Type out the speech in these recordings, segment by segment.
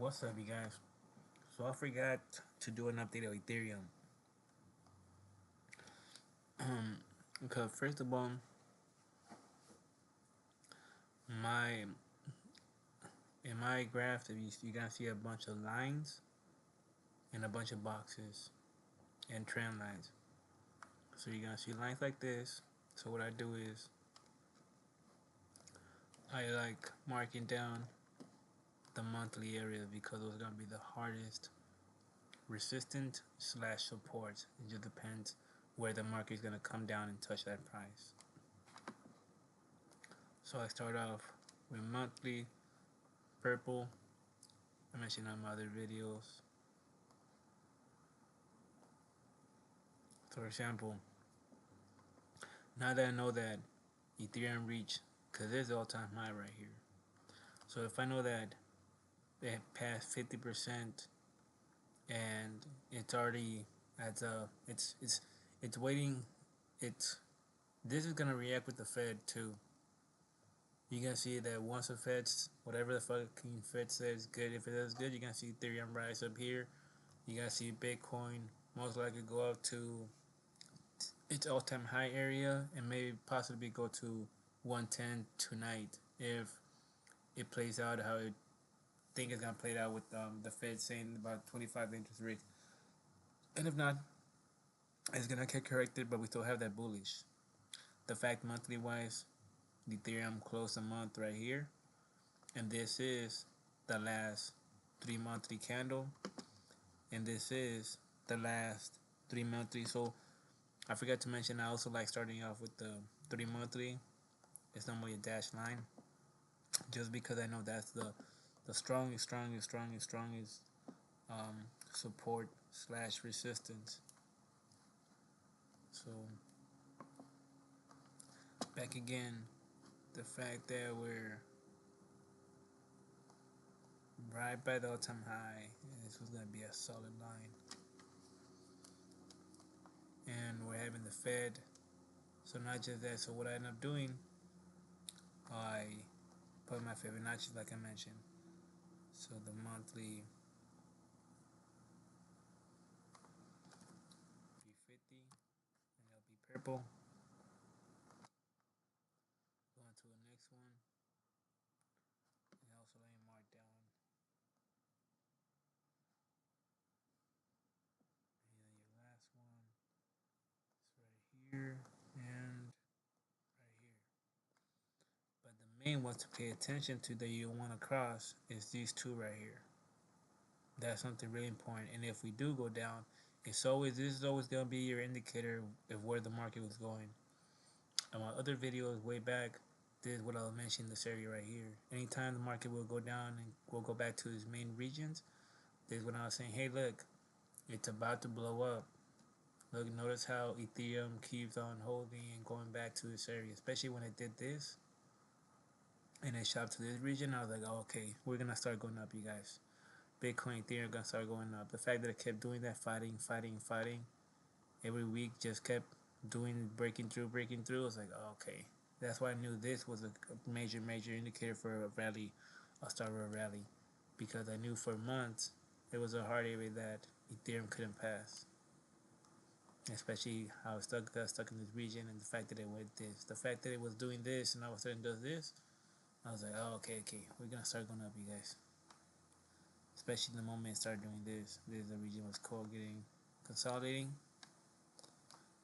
What's up, you guys? So I forgot to do an update of Ethereum. Because first of all, my in my graph, if you guys see a bunch of lines and a bunch of boxes and trend lines. So you're gonna see lines like this. So what I do is I like marking down the monthly area because those are gonna be the hardest resistant slash support. It just depends where the market is gonna come down and touch that price. So I start off with monthly purple. I mentioned on my other videos. For example, now that I know that Ethereum reached, because there's the all-time high right here. So if I know that it passed 50% and it's already at it's waiting, it's this is gonna react with the Fed too. You can see that once the Fed's whatever the fucking Fed says good, if it does good, you can see Ethereum rise up here. You gotta see Bitcoin most likely go up to its all-time high area and maybe possibly go to 110 tonight if it plays out how it think it's gonna play out with the Fed saying about 25 interest rates. And if not, it's gonna get corrected, but we still have that bullish. The fact monthly wise, the Ethereum closed a month right here, and this is the last 3 monthly candle, and this is the last 3 monthly. So I forgot to mention I also like starting off with the 3 monthly. It's normally a dash line, just because I know that's the strongest support slash resistance. So back again, the fact that we're right by the all-time high, this was gonna be a solid line, and we're having the Fed. So not just that. So what I end up doing, I put my Fibonacci like I mentioned. So the monthly 350, and it'll be purple. Going to the next one, and also let me mark down your last one. It's right here and right here. But the main one to pay attention to that you want to cross is these two right here. That's something really important. And if we do go down, this is always gonna be your indicator of where the market was going. In my other videos way back, this is what I'll mention this area right here. Anytime the market will go down and will go back to its main regions, this is when I was saying, hey look, it's about to blow up. Look, notice how Ethereum keeps on holding and going back to this area, especially when it did this and it shot to this region. I was like, oh, okay, we're gonna start going up, you guys. Bitcoin, Ethereum gonna start going up. The fact that it kept doing that, fighting every week, just kept doing breaking through. I was like, oh, okay, that's why I knew this was a major indicator for a rally, a start of a rally, because I knew for months it was a hard area that Ethereum couldn't pass, especially how it got stuck in this region, and the fact that it went this, the fact that it was doing this, and all of a sudden does this. I was like, oh, okay, we're gonna start going up, you guys. Especially the moment it started doing this. The region was getting consolidating.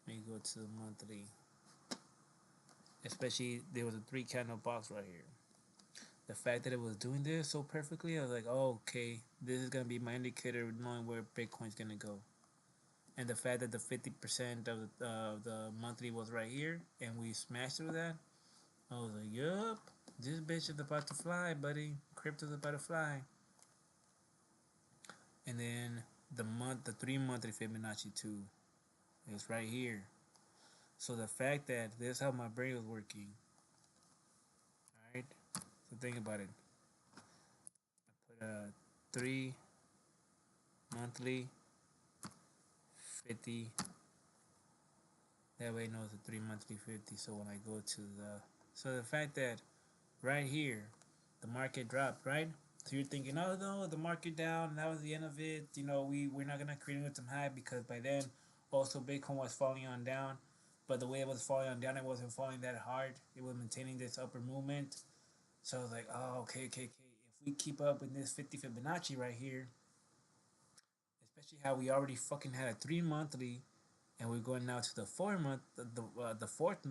Let me go to the monthly. Especially there was a 3 candle box right here. The fact that it was doing this so perfectly, I was like, oh, okay, this is gonna be my indicator of knowing where Bitcoin's gonna go. And the fact that the 50% of the monthly was right here, and we smashed through that, I was like, yup, this bitch is about to fly, buddy. Crypto's about to fly. And then the 3 monthly Fibonacci 2 is right here. So the fact that this is how my brain was working. Alright? So think about it. I put a 3 monthly 50. That way it knows the 3 monthly 50. So when I go to the fact that right here the market dropped, right? So you're thinking, oh no, the market down, that was the end of it. You know, we're not gonna create a some high because by then also Bitcoin was falling on down, but the way it was falling on down, it wasn't falling that hard. It was maintaining this upper movement. So I was like, oh, okay. If we keep up with this 50 Fibonacci right here, especially how we already fucking had a 3 monthly, and we're going now to the 4 month, the fourth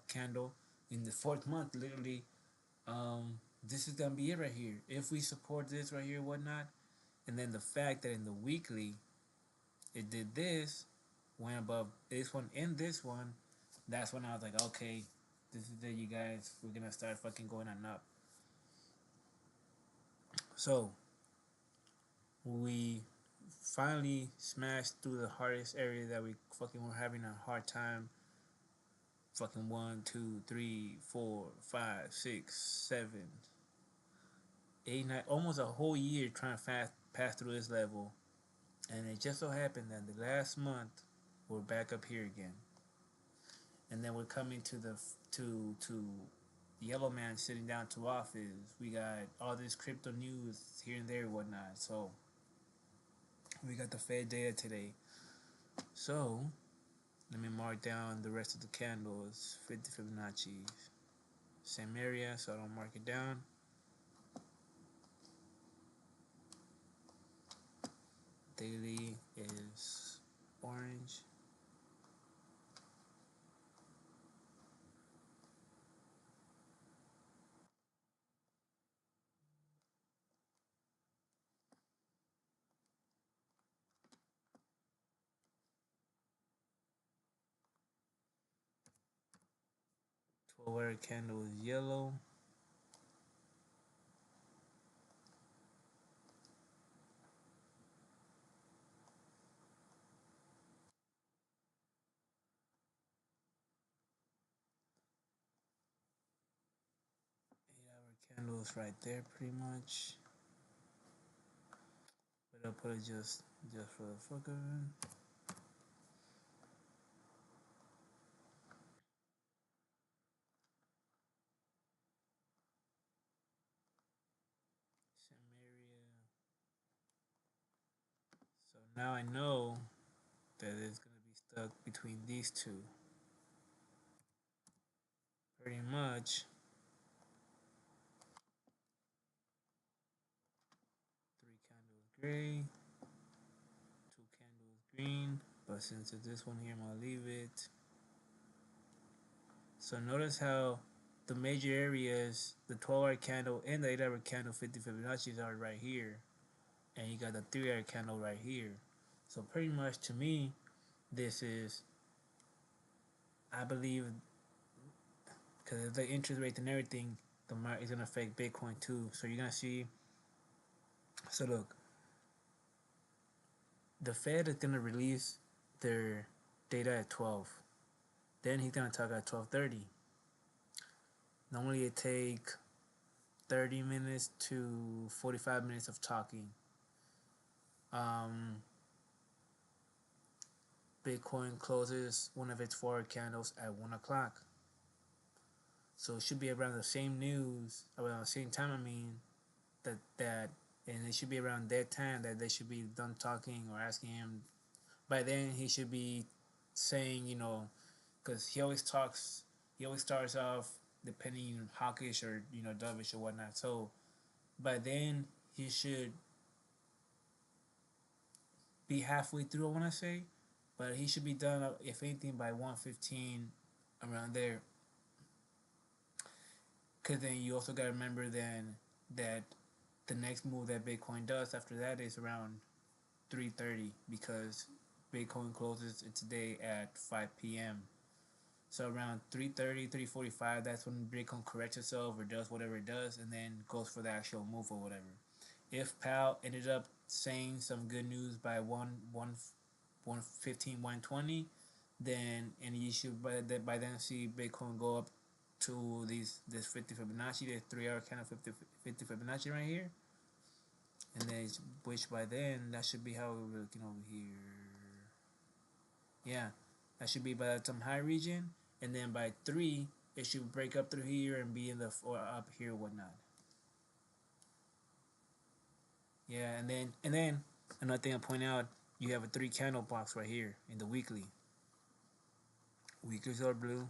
candle in the fourth month, literally. This is gonna be it right here. If we support this right here, whatnot, and then the fact that in the weekly it did this, went above this one and this one, that's when I was like, okay, this is it, you guys. We're gonna start fucking going on up. So we finally smashed through the hardest area that we fucking were having a hard time. Fucking 1, 2, 3, 4, 5, 6, 7, 8, 9, almost a whole year trying to pass through this level, and it just so happened that the last month we're back up here again, and then we're coming to the to Yellow Man sitting down to office. We got all this crypto news here and there and whatnot. So we got the Fed data today. So let me mark down the rest of the candles. 50 Fibonacci, same area, so I don't mark it down. Daily is orange. Twelve-hour candle is yellow. Candles right there, pretty much. But I'll put it just for the fuck of it. Same area. So now I know that it's gonna be stuck between these two. Pretty much. Three candles gray, two candles green. But since it's this one here, I'm gonna leave it. So notice how the major areas, the 12-hour candle and the 8-hour candle 50 Fibonacci's are right here. And you got the 3-hour candle right here. So pretty much to me, this is, I believe, because the interest rate and everything, the market is going to affect Bitcoin too. So you're going to see, so look, the Fed is going to release their data at 12. Then he's going to talk at 12:30. Normally it take 30 minutes to 45 minutes of talking. Bitcoin closes one of its 4 candles at 1 o'clock. So it should be around the same news, around the same time, I mean, that and it should be around that time that they should be done talking or asking him. By then he should be saying, because he always starts off depending hawkish or dovish or whatnot. So by then he should be halfway through, I want to say, but he should be done, if anything, by 1:15, around there. Because then you also got to remember then that the next move that Bitcoin does after that is around 3:30, because Bitcoin closes its day at 5 p.m. So around 3:30, 3:45, that's when Bitcoin corrects itself or does whatever it does, and then goes for the actual move or whatever. If Powell ended up saying some good news by 1:15, 1:20, then and you should by then see Bitcoin go up to this 50 Fibonacci, this 3-hour kind of 50 Fibonacci right here, and then which by then that should be how we're looking over here. Yeah, that should be by some high region, and then by 3 it should break up through here and be in the or up here or whatnot. Yeah, and then another thing I point out, you have a 3 candle box right here in the weekly. Weeklies are blue.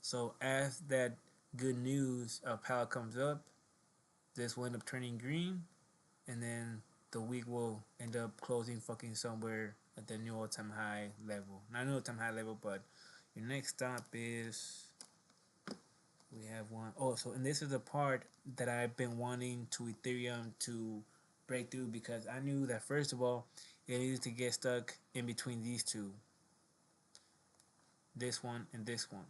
So as that good news palette comes up, this will end up turning green, and then the week will end up closing fucking somewhere at the new all-time high level. Not new all-time high level, but your next stop is, we have one. Oh, so and this is the part that I've been wanting to Ethereum to break through, because I knew that first of all, it needed to get stuck in between these two, this one and this one.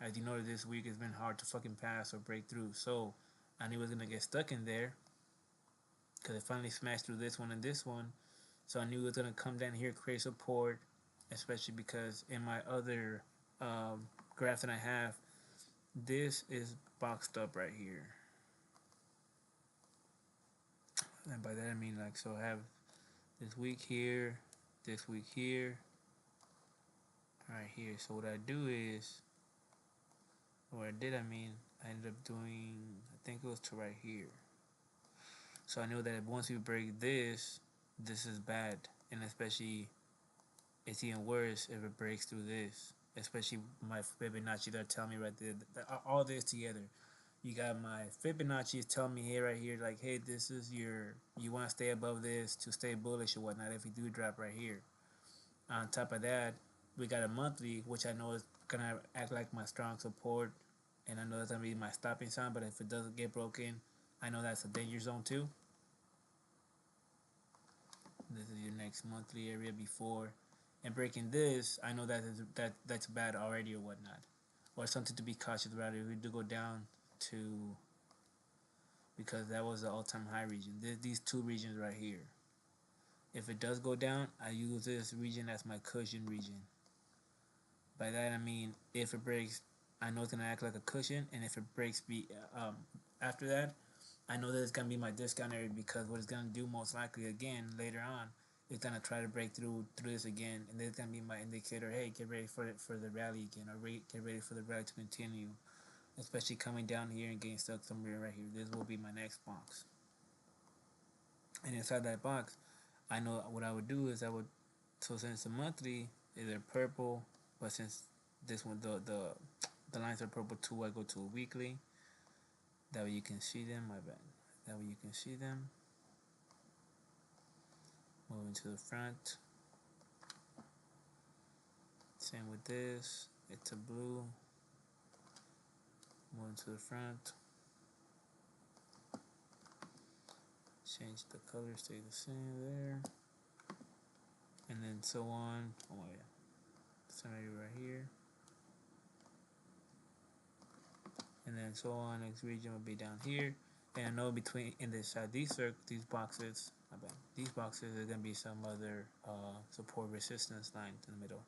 As you know, this week has been hard to fucking pass or break through. So I knew it was gonna get stuck in there because it finally smashed through this one and this one. So I knew it was gonna come down here, create support, especially because in my other graph that I have, this is boxed up right here. And by that I mean, like, so I have this week here, this week here, right here. So what I do is, what I did, I mean, I ended up doing, I think it was to right here. So I know that once we break this, this is bad, and especially it's even worse if it breaks through this. Especially my Fibonacci that tell me right there, all this together. You got my Fibonacci is telling me here, right here, like, hey, this is your, you want to stay above this to stay bullish or whatnot. If we do drop right here, on top of that, we got a monthly, which I know is gonna act like my strong support, and I know that's gonna be my stopping sign. But if it doesn't get broken, I know that's a danger zone too. This is your next monthly area before, and breaking this, I know that's bad already or whatnot, or something to be cautious about if we do go down to, because that was the all-time high region. These two regions right here. If it does go down, I use this region as my cushion region. By that I mean, if it breaks, I know it's gonna act like a cushion, and if it breaks, after that, I know that it's gonna be my discount area, because what it's gonna do most likely again later on, it's gonna try to break through this again, and it's gonna be my indicator. Hey, get ready for the rally again, or get ready for the rally to continue. Especially coming down here and getting stuck somewhere right here. This will be my next box, and inside that box, I know what I would do is I would. So since the monthly is a purple, but since this one the lines are purple too, I go to a weekly. That way you can see them. My bad. That way you can see them. Moving to the front. Same with this. It's a blue. Moving to the front. Change the color, stay the same there. And then so on. Oh yeah. Somebody right here. And then so on. Next region will be down here. And I know between in this these boxes, my bad. These boxes are gonna be some other support resistance line in the middle.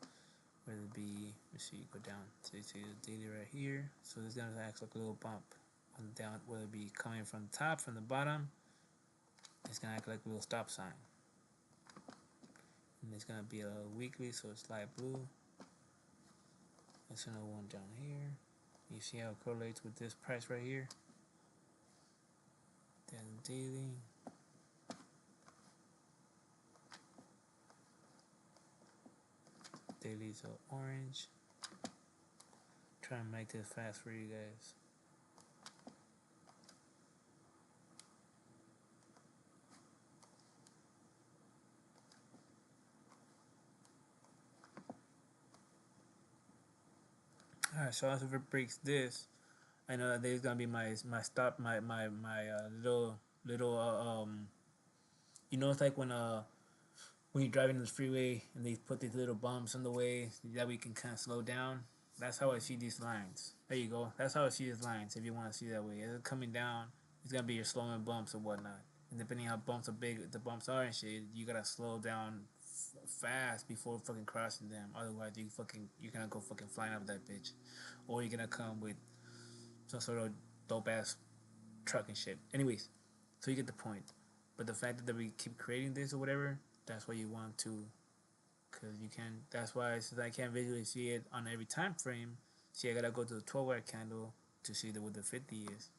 Whether it be, let's see, go down. So you see the daily right here. So this is gonna act like a little bump on the down. Whether it be coming from the top, from the bottom, it's gonna act like a little stop sign. And it's gonna be a weekly, so it's light blue. That's another one down here. You see how it correlates with this price right here. Then daily. Daily's orange. Try and make this fast for you guys. Alright, so as if it breaks this, I know that there's gonna be my stop, my little you know, it's like when you're driving in the freeway and they put these little bumps in the way that we can kind of slow down. That's how I see these lines. There you go. That's how I see these lines. If you want to see that way, as it's coming down, it's gonna be your slowing bumps or whatnot. And depending how bumps are big, the bumps are and shit, you gotta slow down fast before fucking crossing them. Otherwise, you're gonna go fucking flying up that bitch, or you're gonna come with some sort of dope ass truck and shit. Anyways, so you get the point. But the fact that we keep creating this or whatever, that's why you want to, because you can. That's why, since I can't visually see it on every time frame, see, I gotta go to the 12-hour candle to see what the 50 is.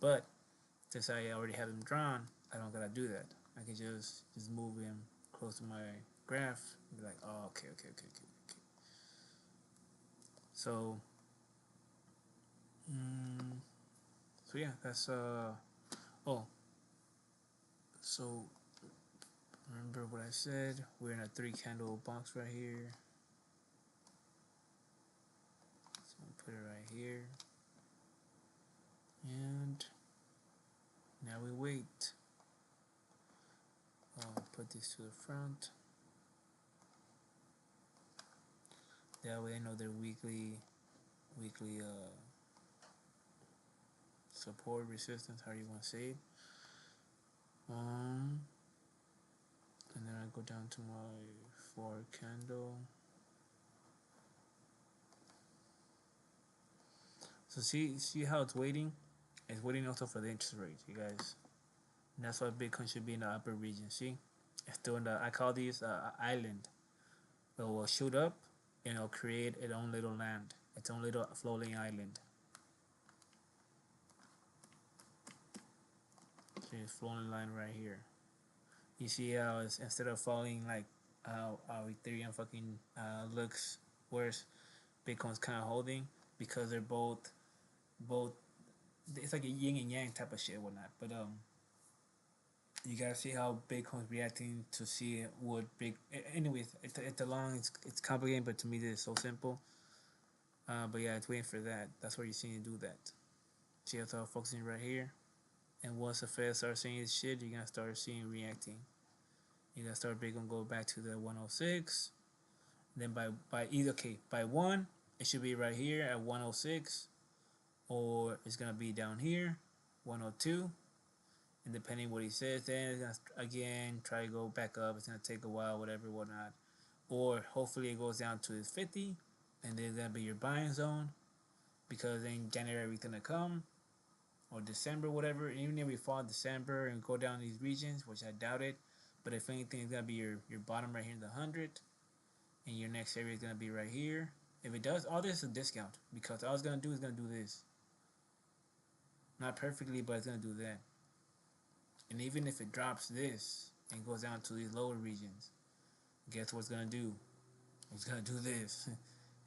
But since I already have him drawn, I don't gotta do that. I can just move him close to my graph and be like, oh, okay. So, mm, so yeah, that's oh, so remember what I said? We're in a 3 candle box right here. So I'll put it right here, and now we wait. I'll put this to the front. That way I know their weekly support resistance, how you want to say it. And then I go down to my 4 candle. So see how it's waiting? It's waiting also for the interest rate, you guys. And that's why Bitcoin should be in the upper region. See, it's still in the, I call these island. It will shoot up and it'll create its own little land, its own little floating island. See, it's floating line right here. You see how it's, instead of falling like how Ethereum fucking looks worse, Bitcoin's kind of holding because they're both it's like a yin and yang type of shit and whatnot. But you gotta see how Bitcoin's reacting to see what big. Anyways, it's a long, it's complicated, but to me this is so simple. But yeah, it's waiting for that. That's where you're seeing it do that. See how it's all focusing right here. And once the Fed starts saying this shit, you're gonna start seeing reacting. You're gonna start Bitcoin go back to the 106. Then by either by 1, it should be right here at 106, or it's gonna be down here, 102. And depending what he says, then it's gonna again try to go back up. It's gonna take a while, whatever, whatnot. Or hopefully it goes down to 50, and then it's gonna be your buying zone, because in January it's gonna come, or December, whatever. And even if we fall in December and go down these regions, which I doubt it, but if anything, it's gonna be your bottom right here in the 100, and your next area is gonna be right here. If it does, all this is a discount, because all it's gonna do is gonna do this. Not perfectly, but it's gonna do that. And even if it drops this and goes down to these lower regions, guess what it's gonna do? It's gonna do this.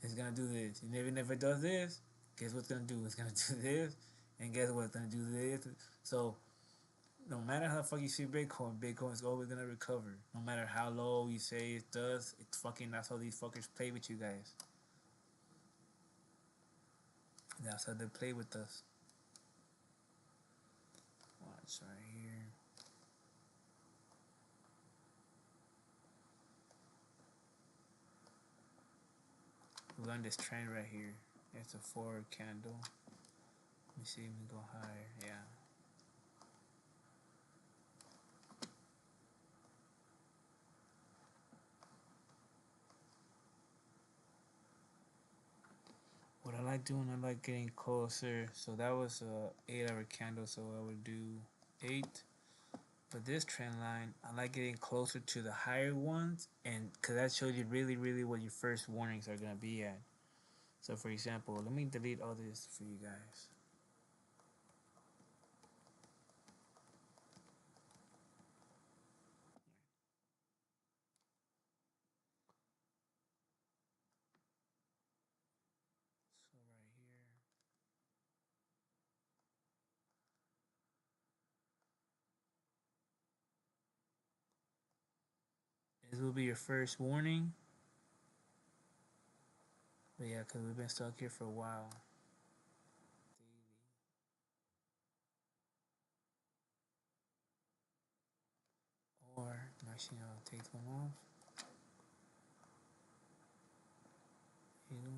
It's gonna do this. And even if it does this, guess what it's gonna do? It's gonna do this. And guess what? It's gonna do this. So no matter how the fuck you see Bitcoin is always gonna recover. No matter how low you say it does, it's fucking, that's how these fuckers play with you guys. That's how they play with us. Watch right here. We're on this trend right here. It's a 4 candle. Let me see if we go higher. Yeah. What I like doing, I like getting closer. So that was a 8-hour candle, so I would do 8. But this trend line, I like getting closer to the higher ones, and because that shows you really what your first warnings are gonna be at. So for example, let me delete all this for you guys. So right here. This will be your first warning. But yeah, because we've been stuck here for a while. Or, actually, I'll take one off. Here you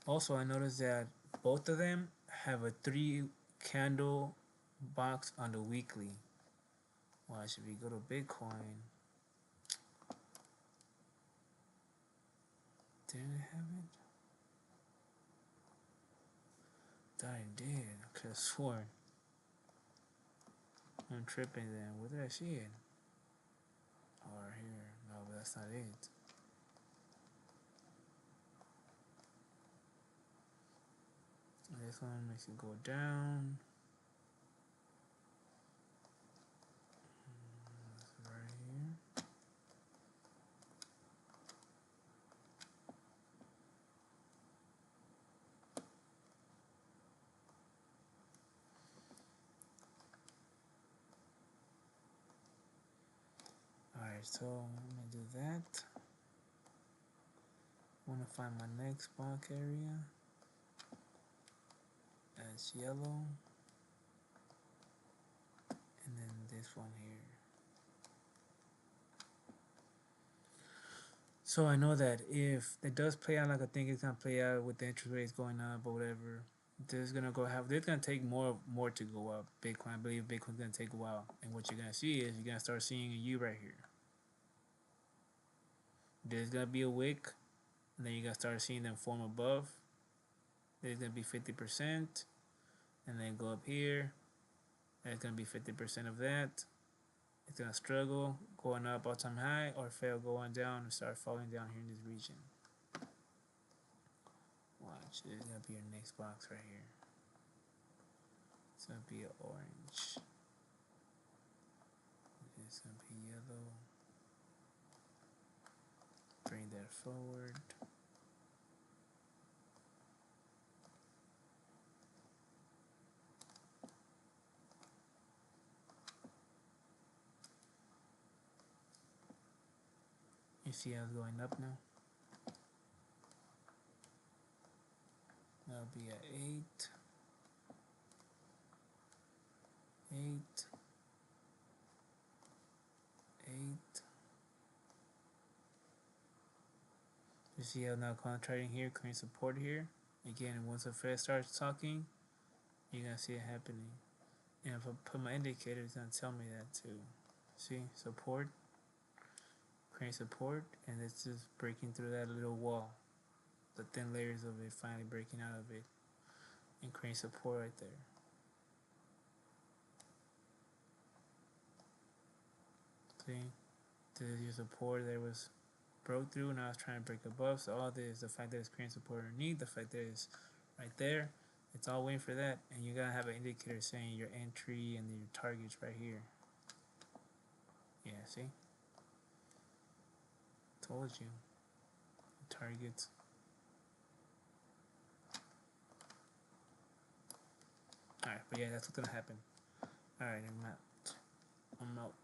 go. Also, I noticed that both of them have a 3 candle box on the weekly. Why should we go to Bitcoin? Didn't it have it? Thought I did. I could have sworn. I'm tripping then. Where did I see it? Oh, right here. No, but that's not it. this one makes it go down. Right here. Alright, so I'm gonna do that. I want to find my next block area. That's yellow. And then this one here. So I know that if it does play out like I think it's gonna play out with the interest rates going up or whatever, there's gonna take more to go up. Bitcoin, I believe Bitcoin's gonna take a while. And what you're gonna see is you're gonna start seeing a U right here. There's gonna be a wick, and then you're gonna start seeing them form above. There's gonna be 50%, and then go up here. There's gonna be 50% of that. It's gonna struggle, going up all time high, or fail going down and start falling down here in this region. Watch, this is gonna be your next box right here. It's gonna be an orange. It's gonna be yellow. Bring that forward. You see how it's going up now? That'll be at 8. 8. 8. You see how now contracting here, creating support here. Again, once the Fed starts talking, you're gonna see it happening. And if I put my indicator, it's gonna tell me that too. See, support, create support, and it's just breaking through that little wall. The thin layers of it finally breaking out of it and creating support right there. See, this is your support that was broke through. Now it's trying to break above. So all this, the fact that it's creating support underneath, the fact that it's right there, it's all waiting for that. And you gotta have an indicator saying your entry and your targets right here. Yeah, see? Told you. Targets. Alright, but yeah, that's what's gonna happen. Alright, I'm out.